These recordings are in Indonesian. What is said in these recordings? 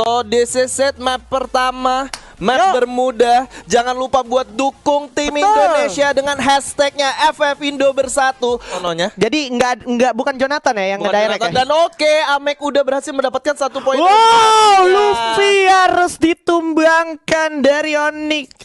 So this is it, map pertama, map Bermuda. Jangan lupa buat dukung tim Indonesia dengan hashtagnya FFindo Bersatu. Tononya. Jadi nggak bukan Jonathan ya yang ngedirect ya? Dan oke, Amek udah berhasil mendapatkan 1 poin. Wow, Luffy harus ditumbangkan dari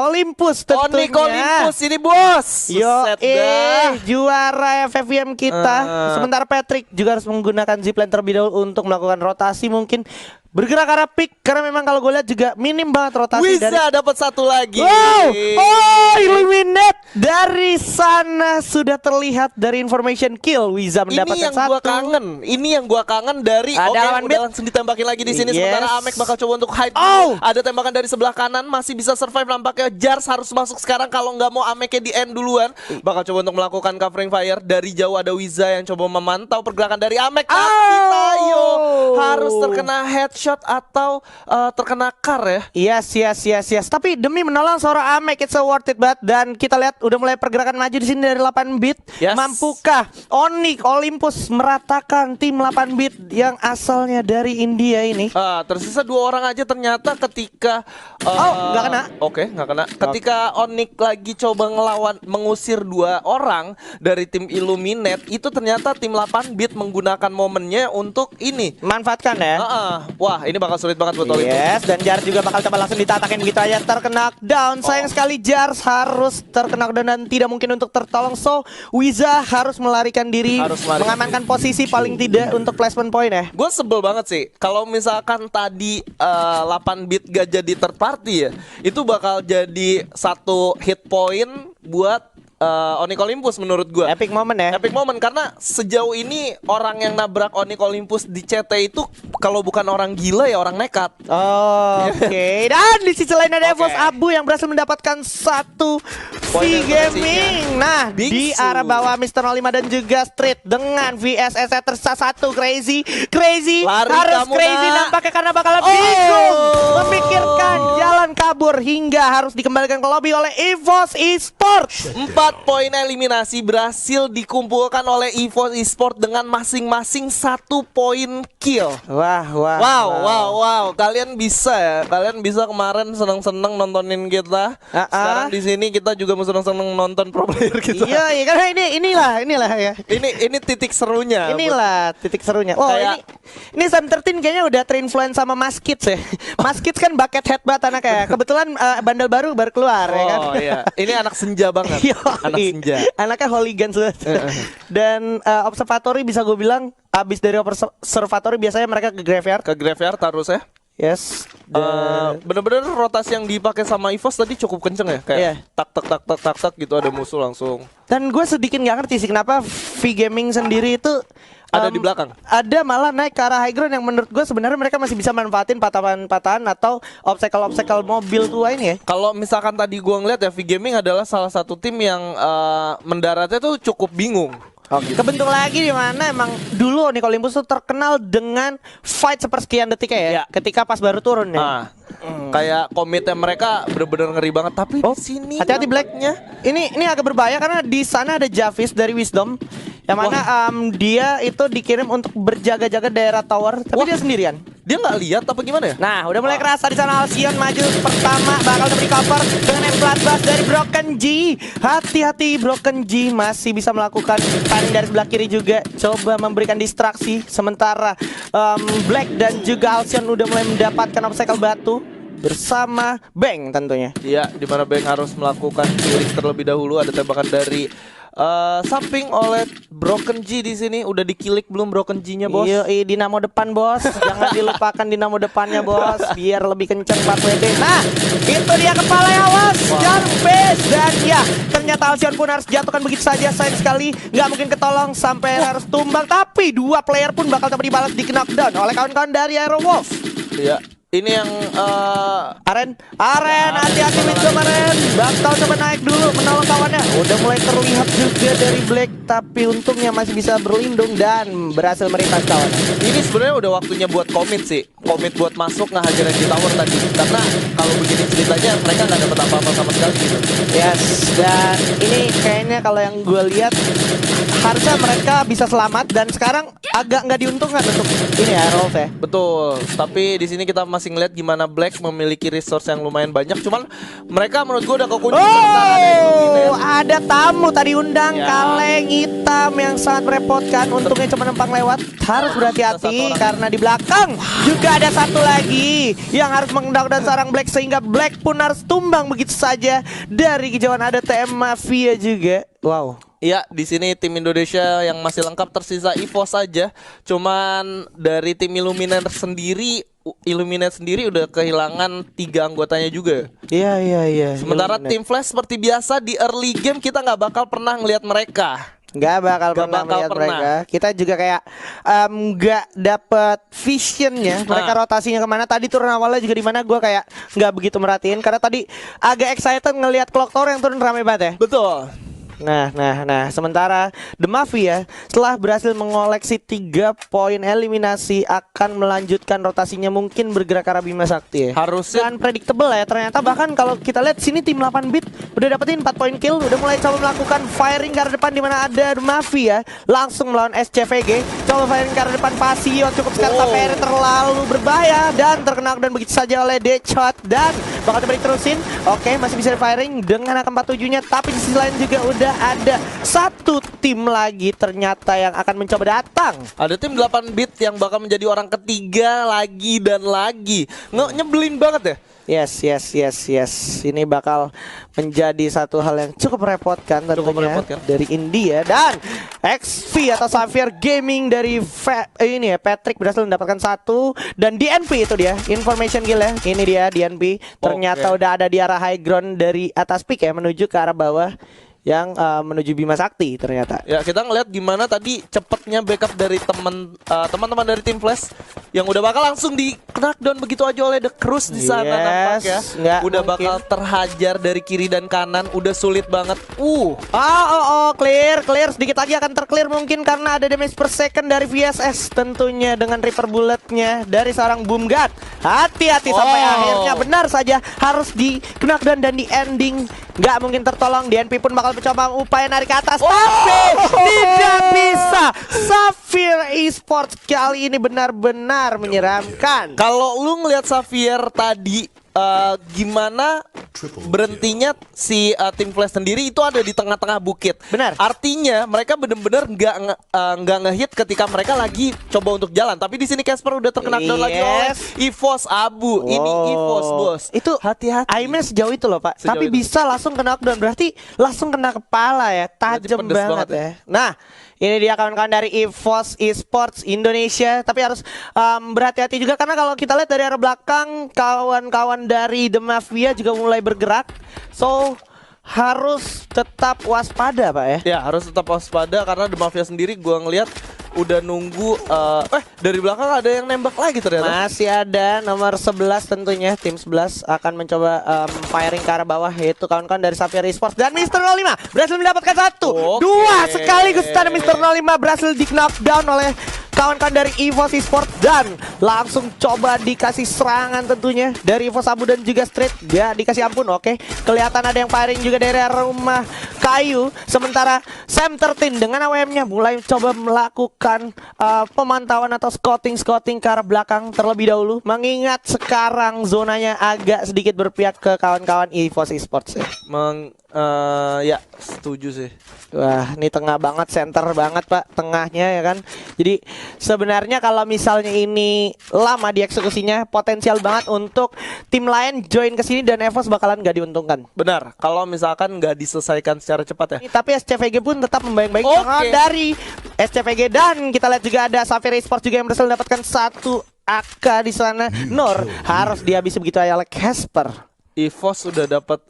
Olympus tentunya. Olympus ini bos. Yo, juara FFVM kita. Sementara Patrick juga harus menggunakan zipline terlebih dahulu untuk melakukan rotasi mungkin. Bergerak arah pick karena memang kalau gue lihat juga minim banget rotasi. Bisa dapat 1 lagi. Wow, eliminate dari sana sudah terlihat dari information kill. Wiza mendapatkan 1. Ini yang gua kangen dari ada udah langsung ditembakin lagi di sini. Sementara Amek bakal coba untuk hide. Ada tembakan dari sebelah kanan masih bisa survive nampaknya. Jars harus masuk sekarang kalau nggak mau Ameknya di end duluan. Bakal coba untuk melakukan covering fire dari jauh. Ada Wiza yang coba memantau pergerakan dari Amek. Tapi Tayo harus terkena headshot atau terkena car ya. Yes. Tapi demi menolong seorang Amek, it's so worth it banget. Dan kita lihat udah mulai pergerakan maju di sini dari 8 bit. Mampukah Olympus meratakan tim 8 bit yang asalnya dari India ini? Tersisa 2 orang aja ternyata ketika nggak kena. Oke, nggak kena. Ketika Onyx lagi coba mengusir 2 orang dari tim Illuminate, itu ternyata tim 8 bit menggunakan momennya untuk ini. Manfaatkan ya. Wah, ini bakal sulit banget buat Olympus. Yes, dan Jars juga bakal coba langsung ditatakin begitu aja, terkena down. Sayang sekali Jars harus terkena down dan tidak mungkin untuk tertolong. So, Wiza harus melarikan diri, mengamankan posisi paling tidak untuk placement point ya. Gue sebel banget sih kalau misalkan tadi 8 bit gak jadi third party ya, itu bakal jadi 1 hit point buat Onyx Olympus menurut gue. Epic moment ya. Epic moment karena sejauh ini orang yang nabrak Onyx Olympus di CT itu kalau bukan orang gila ya orang nekat. Oke. Dan di sisi lain ada Evos Abu yang berhasil mendapatkan 1 V-Gaming. Nah, di arah bawah Mr. 05 dan juga Street dengan VSS tersisa 1 Crazy lari harus Crazy nampaknya karena bakal bingung memikirkan jalan kabur hingga harus dikembalikan ke lobby oleh Evos Esports. 4 poin eliminasi berhasil dikumpulkan oleh Evos Esports dengan masing-masing 1 poin kill. Wow. Kalian bisa ya. Kalian bisa kemarin seneng-seneng nontonin kita. Sekarang di sini kita juga mau seneng-seneng nonton pro player kita. Iya, karena inilah ya. Ini titik serunya. Inilah titik serunya. Oh, ini Sam 13 kayaknya udah terinfluence sama Maskits ya. Maskits kan bucket head banget anaknya. Kebetulan bandel baru keluar ya kan. Oh iya. Ini anak senja banget. Anak senja. Anaknya hooligan sudah. Dan observatory bisa gue bilang abis dari observatory biasanya mereka ke graveyard. Ke graveyard harus ya. Yes. Bener-bener rotasi yang dipakai sama Evos tadi cukup kenceng ya. Kayak tak gitu ada musuh langsung. Dan gue sedikit nggak ngerti sih kenapa V-Gaming sendiri itu ada di belakang. Ada malah naik ke arah high ground yang menurut gue sebenarnya mereka masih bisa manfaatin patahan-patahan atau obstacle mobil tua ini ya. Kalau misalkan tadi gue ngeliat ya, V-Gaming adalah salah satu tim yang mendaratnya tuh cukup bingung. Kebentuk lagi di mana emang dulu Onyx Olympus tuh terkenal dengan fight sepersekian detik ya. Ketika pas baru turun ya. Kayak komitnya mereka bener-bener ngeri banget. Tapi di sini hati-hati Blacknya. Ini agak berbahaya karena di sana ada Javis dari Wisdom yang mana dia itu dikirim untuk berjaga-jaga daerah tower, tapi dia sendirian. Dia nggak lihat apa gimana ya? Nah, udah mulai kerasa di sana. Alcyon maju pertama, bakal diberi cover dengan M14 dari Broken G. Hati-hati, Broken G masih bisa melakukan paling dari sebelah kiri juga, coba memberikan distraksi. Sementara Black dan juga Alcyon udah mulai mendapatkan obstacle batu bersama Bang tentunya. Iya, di mana Bang harus melakukan killing terlebih dahulu. Ada tembakan dari samping oleh Broken G di sini. Udah dikilik belum Broken G-nya, bos? Iya, dinamo depan, bos. Jangan dilupakan dinamo depannya, bos. Biar lebih kenceng 4 WD. Nah, itu dia kepala awas. Jarvis. Dan ya, ternyata Alcyon pun harus jatuhkan begitu saja. Sayang sekali, nggak mungkin ketolong sampai harus tumbang. Tapi 2 player pun bakal dapat dibalas di knockdown oleh kawan-kawan dari Aerowolf. Iya. Ini yang Aren, hati-hati Wisdom Aren. Bakal coba naik dulu menolong kawannya. Udah mulai terlihat juga dari Black, tapi untungnya masih bisa berlindung dan berhasil merimpas kawan. Ini sebenarnya udah waktunya buat komit sih. Komit buat masuk ngehajar di tower tadi. Karena kalau begini ceritanya mereka nggak dapat apa-apa sama sekali gitu. Yes, dan ini kayaknya kalau yang gue lihat harusnya mereka bisa selamat dan sekarang agak nggak diuntungkan untuk ini ya Rolf ya. Betul. Tapi di sini kita masih ngeliat gimana Black memiliki resource yang lumayan banyak. Cuman mereka menurut gue udah kekunci. Oh, ada tamu tadi undang Ya. kaleng hitam yang sangat merepotkan. Untungnya cuma numpang lewat. Harus berhati-hati karena di belakang juga ada satu lagi yang harus mengendalikan seorang Black sehingga Black pun harus tumbang begitu saja dari kejauhan. Ada TM Mafia juga. Wow. Iya, di sini tim Indonesia yang masih lengkap tersisa EVOS saja. Cuman dari tim Illuminate sendiri udah kehilangan 3 anggotanya juga. Iya. Sementara Illuminate. tim Flash seperti biasa di early game kita nggak bakal pernah ngelihat mereka. Nggak bakal Nggak pernah bakal melihat pernah. mereka. Kita juga kayak nggak dapet visionnya. Mereka rotasinya kemana? Tadi turun awalnya juga di mana gue kayak nggak begitu merhatiin karena tadi agak excited ngelihat Clock Tower yang turun rame banget ya. Betul. Nah, sementara The Mafia setelah berhasil mengoleksi 3 poin eliminasi akan melanjutkan rotasinya mungkin bergerak ke arah Bima Sakti ya. Harusnya Dan predictable ya ternyata, bahkan kalau kita lihat sini tim 8 bit udah dapetin 4 poin kill, udah mulai coba melakukan firing ke arah depan di mana ada The Mafia langsung melawan SCVG, coba firing ke arah depan Pasio cukup sekali tapi akhirnya terlalu berbahaya dan terkena dan begitu saja oleh Deadshot dan bakal diterusin. Oke, masih bisa firing dengan AK-47-nya tapi di sisi lain juga udah ada satu tim lagi ternyata yang akan mencoba datang. ada tim 8 bit yang bakal menjadi orang ketiga lagi dan lagi. Nyebelin banget ya. Yes. Ini bakal menjadi satu hal yang cukup merepotkan tentunya merepotkan. dari India. Dan XV atau Xavier Gaming dari ini ya Patrick berhasil mendapatkan 1. Dan DNP itu dia information kill ya. Ini dia DNP. Ternyata udah ada di arah high ground dari atas peak ya menuju ke arah bawah yang menuju Bima Sakti ternyata. Ya, kita ngeliat gimana tadi cepetnya backup dari teman-teman dari tim Flash yang udah bakal langsung di knockdown begitu aja oleh The Cruz di sana nampak ya. Nggak Udah mungkin. bakal terhajar dari kiri dan kanan, udah sulit banget. Clear sedikit lagi akan terclear mungkin karena ada damage per second dari VSS tentunya dengan Reaper bulletnya dari seorang Boom God. Hati-hati sampai akhirnya benar saja harus di knockdown dan di ending nggak mungkin tertolong. DNP pun bakal mencoba upaya narik ke atas tapi tidak bisa. Xavier Esports kali ini benar-benar menyeramkan. Kalau lu ngeliat Xavier tadi gimana berhentinya si tim Flash sendiri itu ada di tengah-tengah bukit. Benar. Artinya mereka bener-bener nggak ngehit ketika mereka lagi coba untuk jalan. Tapi di sini Casper udah terkena down lagi oleh EVOS Abu. Ini EVOS bos. Itu hati-hati. aimnya sejauh itu loh Pak. Sejauh Tapi itu. bisa langsung kena knockdown. Berarti langsung kena kepala ya. Tajam pedes banget banget ya. Nah, ini dia kawan-kawan dari EVOS Esports Indonesia. Tapi harus berhati-hati juga karena kalau kita lihat dari arah belakang kawan-kawan dari The Mafia juga mulai bergerak. So harus tetap waspada Pak ya. Ya harus tetap waspada karena The Mafia sendiri gua ngelihat udah nunggu dari belakang ada yang nembak lagi ternyata. Masih ada nomor 11 tentunya. Tim 11 akan mencoba firing ke arah bawah yaitu kawan-kawan dari Xavier Esports. Dan Mr. 05 berhasil mendapatkan 1 2 sekaligus tadi Mr. 05 berhasil di knockdown oleh kawan-kawan dari EVOS Esports. Dan langsung coba dikasih serangan tentunya dari EVOS Abu dan juga Street. Ya dikasih ampun. Oke, kelihatan ada yang firing juga dari rumah kayu. Sementara Sam 13 dengan AWM-nya mulai coba melakukan pemantauan atau scouting ke arah belakang terlebih dahulu, mengingat sekarang zonanya agak sedikit berpihak ke kawan-kawan EVOS Esports ya. Ya setuju sih. Wah, ini tengah banget, center banget Pak, tengahnya ya kan. Jadi sebenarnya kalau misalnya ini lama dieksekusinya, potensial banget untuk tim lain join ke sini dan EVOS bakalan gak diuntungkan. Benar, kalau misalkan nggak diselesaikan secara cepat ya. Tapi SCVG pun tetap membayang-bayang Oke. dari SCVG. Dan kita lihat juga ada Xavier Esports juga yang berhasil mendapatkan 1 AK di sana. Nur harus dihabisi begitu aja oleh Casper. EVOS sudah dapat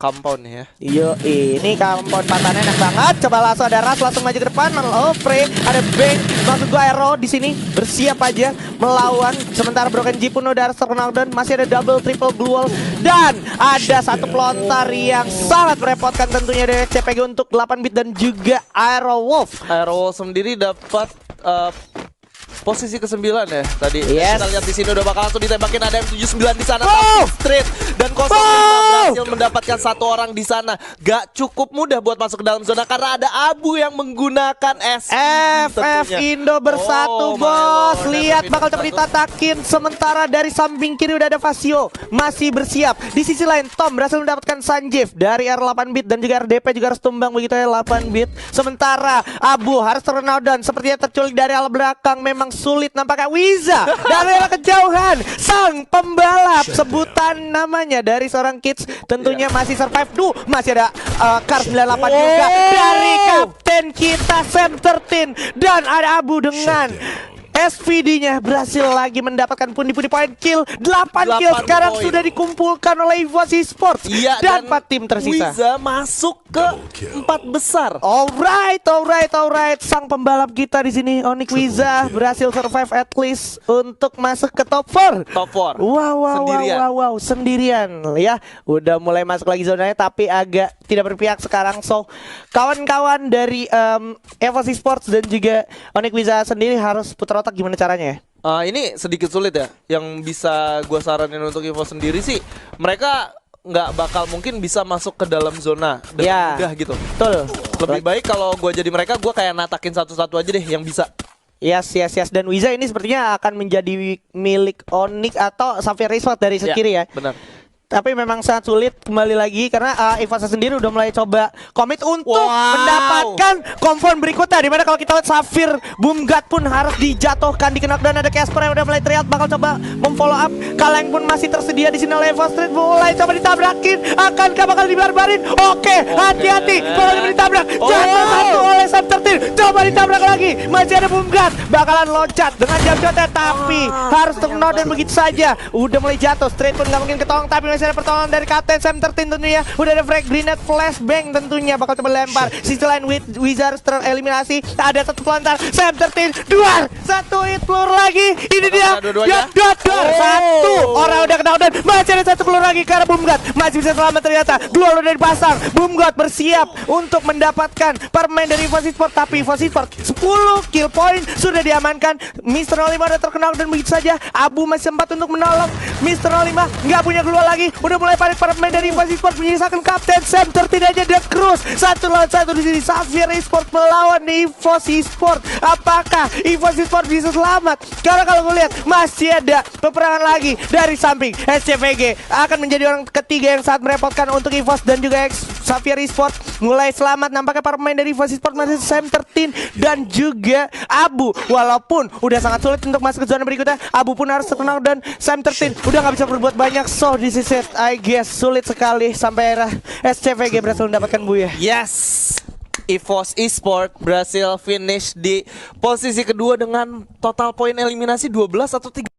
compound ya. Yo, ini compound patannya enak banget. Coba langsung ada Ras langsung maju ke depan. Frey, ada Bang, maksud gua Aero di sini bersiap aja melawan. Sementara Broken G pun udah terkenal dan masih ada double triple blue wall dan ada satu pelontar yang sangat merepotkan tentunya dari CPG untuk 8-bit dan juga Aero Wolf. Aero Wolf sendiri dapat posisi ke-9 ya tadi. Yes. Kita lihat di sini udah bakal langsung ditembakin, ada M79 di sana Wow. tapi straight dan 05 berhasil mendapatkan satu orang di sana. Gak cukup mudah buat masuk ke dalam zona karena ada Abu yang menggunakan FF tentunya. Indo bersatu, Oh, my bos. lord. Lihat FF bakal Indo coba ditatakin. Sementara dari samping kiri udah ada Vasio masih bersiap. Di sisi lain Tom berhasil mendapatkan Sanjeev dari R8-bit dan juga RDP juga harus tumbang begitu ya 8-bit. Sementara Abu harus terkenal dan sepertinya terculik dari alat belakang. Memang sulit nampaknya Wiza dari arah kejauhan. Sang pembalap sebutan namanya dari seorang kids tentunya masih survive. Masih ada Kar 98 juga dari kapten kita Sam 13 dan ada Abu dengan SVD-nya berhasil lagi mendapatkan pundi-pundi poin kill. 8 kill sekarang poin. sudah dikumpulkan oleh EVOS Esports Iya, dan 4 tim tersisa. Wiza masuk ke 4 besar. Alright. Sang pembalap kita di sini Onyx Wiza berhasil survive at least untuk masuk ke top 4. Top 4. Wow, sendirian ya. Udah mulai masuk lagi zonanya tapi agak tidak berpihak sekarang. So, kawan-kawan dari EVOS Esports dan juga Onyx Wiza sendiri harus putar otak gimana caranya ya? Ini sedikit sulit ya. Yang bisa gue saranin untuk EVOS sendiri sih, mereka nggak bakal mungkin bisa masuk ke dalam zona dengan mudah gitu. Betul. Lebih baik kalau gue jadi mereka, gue kayak natakin satu-satu aja deh yang bisa. Yes. Dan Wiza ini sepertinya akan menjadi milik Onyx atau Xavier Resort dari sekiri ya. Benar. Tapi memang sangat sulit kembali lagi karena EVOS sendiri udah mulai coba komit untuk mendapatkan confirm berikutnya. Dimana kalau kita lihat Safir Boomgat pun harus dijatuhkan di knockdown. Ada Casper yang udah mulai teriak bakal coba memfollow up. Kaleng pun masih tersedia di sini oleh EVOS Street mulai coba ditabrakin. Akankah bakal dibarbarin? Oke, hati-hati bakal ditabrak. Jatuh satu oleh Sam 13. Coba ditabrak lagi. Masih ada Boomgat bakalan loncat dengan jam-jamnya tapi harus knockdown begitu saja. Udah mulai jatuh. Straight pun nggak mungkin ketolong tapi masih ada pertolongan dari Kapten Sam 13 tentunya. Udah ada frag grenade flashbang tentunya bakal coba lempar. Sisi lain Wizards tereliminasi. Ada satu pelontar Sam 13 duar. Satu hit peluru lagi. Ini dia. Satu orang udah kena dan masih ada satu peluru lagi karena Boomgat masih bisa selamat ternyata. Dua udah dipasang. Boomgat bersiap untuk mendapatkan permain dari EVOS Esports tapi EVOS Esports 10 kill point sudah diamankan. Mr. 05 udah terkenal dan begitu saja. Abu masih sempat untuk menolong. Mr. 05 nggak punya keluar lagi. Udah mulai panik para pemain dari EVOS Esports menyisakan Kapten Sam 13 aja The Cruz 1 lawan 1 di sini. Xavier Esports melawan EVOS Esports. Apakah EVOS Esports bisa selamat? Karena kalau gue lihat masih ada peperangan lagi dari samping. SCVG akan menjadi orang ketiga yang sangat merepotkan untuk EVOS dan juga Xavier Esports mulai selamat. Nampaknya para pemain dari EVOS Esports masih Sam 13 dan juga Abu. Walaupun udah sangat sulit untuk masuk ke zona berikutnya, Abu pun harus terkenal dan Sam 13 udah nggak bisa berbuat banyak. So this is it, I guess sulit sekali sampai era SCVG berhasil mendapatkan buya. Yes. EVOS Esports berhasil finish di posisi kedua dengan total poin eliminasi 12 atau 3.